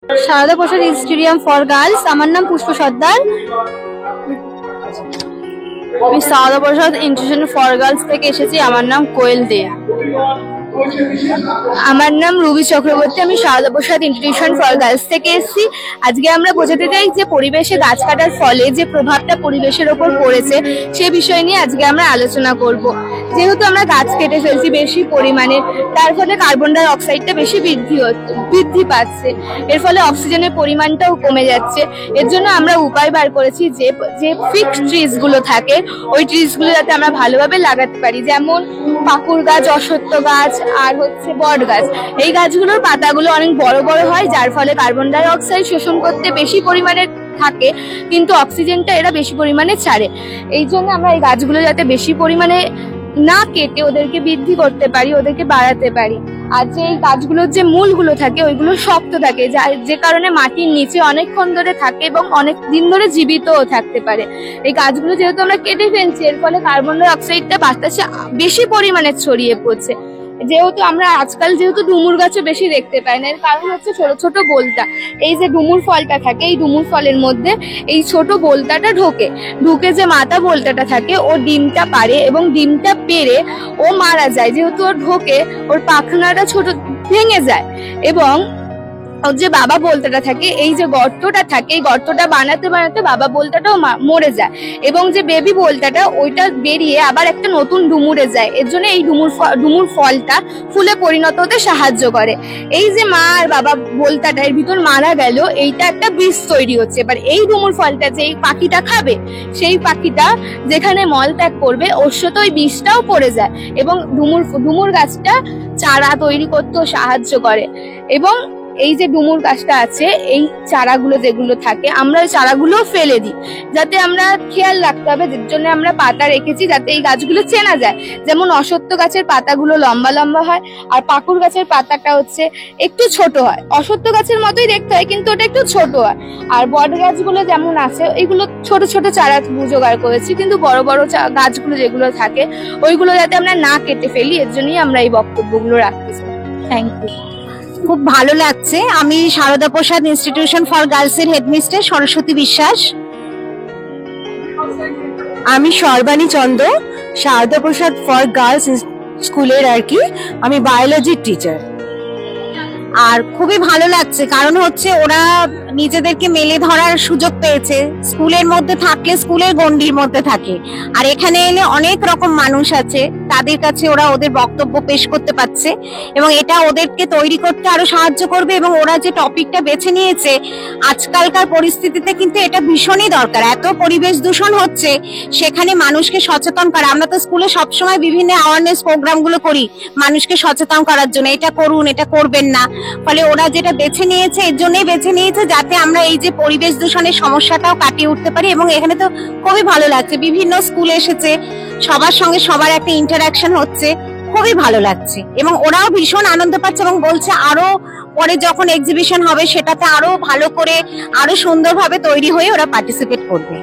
Sarada Prasad stadium for girls. আমার নাম পুষ্প সর্দার। আমি Sarada Prasad institution for girls থেকে এসেছি। আমার নাম কোয়েল দে। আমার নাম রুবি চক্রবর্তী। আমি Sarada Prasad institution for girls থেকে এসেছি। আজকে আমরা বোঝাতে চাই যে পরিবেশে গাছ কাটার ফলে যে প্রভাবটা পরিবেশের ওপর পড়েছে সে বিষয় নিয়ে আজকে আমরা আলোচনা করব। যেহেতু আমরা গাছ কেটে ফেলছি বেশি পরিমাণে, তার ফলে কার্বন ডাই অক্সাইডটা বেশি বৃদ্ধি পাচ্ছে। এর ফলে অক্সিজেনের পরিমাণটাও কমে যাচ্ছে। এর জন্য আমরা উপায় বার করেছি যে ফিক্সড ট্রিজ গুলো থাকে ওই ট্রিজ গুলো যাতে আমরা ভালোভাবে লাগাতে পারি, যেমন পাকুড় গাছ, অশ্বত্থ গাছ আর বট গাছ। এই গাছগুলোর পাতাগুলো অনেক বড় বড় হয়, যার ফলে কার্বন ডাই অক্সাইড শোষণ করতে বেশি পরিমাণে থাকে, কিন্তু অক্সিজেনটা এরা বেশি পরিমাণে ছাড়ে। এই জন্য আমরা এই গাছগুলো যাতে বেশি পরিমাণে না কেটে ওদেরকে বৃদ্ধি করতে পারি, ওদেরকে বাড়াতে পারি। আর যে এই গাছগুলোর যে মূলগুলো থাকে ওইগুলো শক্ত থাকে, যে কারণে মাটির নিচে অনেকক্ষণ ধরে থাকে এবং অনেক দিন ধরে জীবিতও থাকতে পারে। এই গাছগুলো যেহেতু আমরা কেটে ফেলছি, এর ফলে কার্বন ডাই অক্সাইডটা বাতাসে বেশি পরিমাণে ছড়িয়ে পড়ছে। যেহেতু আমরা আজকাল ডুমুর গাছও বেশি দেখতে পাই না, এর কারণ হচ্ছে ছোট ছোট বোলতা। এই যে ডুমুর ফলটা থাকে, এই ডুমুর ফলের মধ্যে এই ছোট বোলতাটা ঢুকে যে মাথা বোলতাটা থাকে ও ডিমটা পারে এবং ডিমটা পেরে ও মারা যায়। যেহেতু ওর ঢোকে, ওর পাখনাটা ছোট ভেঙে যায় এবং ওর যে বাবা বোলতাটা থাকে, এই যে গর্তটা থাকে, এই গর্তটা বানাতে বানাতে বাবা বোলতাটাও মরে যায় এবং যে বেবি বোলতাটা ওইটা বেরিয়ে আবার একটা নতুন ডুমুরে যায়। এর জন্য এই ডুমুর ফলটা ফুলে পরিণত হতে সাহায্য করে। এই যে মা আর বাবা বোলতাটা এর ভিতর মারা গেল, এইটা একটা বীজ তৈরি হচ্ছে। এবার এই ডুমুর ফলটা যে এই পাখিটা খাবে, সেই পাখিটা যেখানে মল ত্যাগ করবে ওর সাথে ওই বীজটাও পড়ে যায় এবং ডুমুর গাছটা চারা তৈরি করতেও সাহায্য করে। এবং এই যে ডুমুর গাছটা আছে, এই চারাগুলো যেগুলো থাকে আমরা ওই চারাগুলো ফেলে দিই, যাতে আমরা খেয়াল রাখতে হবে। যার জন্য আমরা পাতা রেখেছি যাতে এই গাছগুলো চেনা যায়। যেমন অশ্বত্থ গাছের পাতাগুলো লম্বা লম্বা হয় আর পাকুড় গাছের পাতাটা একটু ছোট হয়। অশ্বত্থ গাছের মতোই দেখতে হয় কিন্তু ওটা একটু ছোট হয়। আর বট গাছগুলো যেমন আছে এইগুলো ছোট ছোট চারা জোগাড় করেছি, কিন্তু বড় বড় গাছগুলো যেগুলো থাকে ওইগুলো যাতে আমরা না কেটে ফেলি, এর জন্যই আমরা এই বক্তব্যগুলো রাখতেছি। Thank you. খুব ভালো লাগছে। আমি Sarada Prasad institution for girls এর হেডমিস্ট্রেস সরস্বতী বিশ্বাস। আমি সর্বাণী চন্দ্র, সারদা প্রসাদ ফর গার্লস স্কুলের আমি বায়োলজির টিচার। আর খুবই ভালো লাগছে, কারণ ওরা নিজেদেরকে মেলে ধরার সুযোগ পেয়েছে। স্কুলের মধ্যে থাকলে স্কুলের গণ্ডির মধ্যে থাকে, আর এখানে এলে অনেক রকম মানুষ আছে, তাদের কাছে ওরা ওদের বক্তব্য পেশ করতে পারছে এবং এটা ওদেরকে তৈরি করতে আরো সাহায্য করবে। এবং ওরা যে টপিকটা বেছে নিয়েছে, আজকালকার পরিস্থিতিতে কিন্তু এটা ভীষণই দরকার। এত পরিবেশ দূষণ হচ্ছে, সেখানে মানুষকে সচেতন করা। আমরা তো স্কুলে সবসময় বিভিন্ন অ্যাওয়ারনেস প্রোগ্রাম গুলো করি মানুষকে সচেতন করার জন্য, এটা করুন, এটা করবেন না। ফলে ওরা যেটা বেছে নিয়েছে, এর জন্যই বেছে নিয়েছে যাতে আমরা এই যে পরিবেশ দূষণের সমস্যাটাও কাটিয়ে উঠতে পারি। এবং এখানে তো খুবই ভালো লাগছে, বিভিন্ন স্কুল এসেছে, সবার সঙ্গে সবার একটা ইন্টারাকশন হচ্ছে, খুবই ভালো লাগছে। এবং ওরাও ভীষণ আনন্দ পাচ্ছে এবং বলছে আরো পরে যখন এক্সিবিশন হবে সেটাতে আরো ভালো করে আরো সুন্দরভাবে তৈরি হয়ে ওরা পার্টিসিপেট করবে।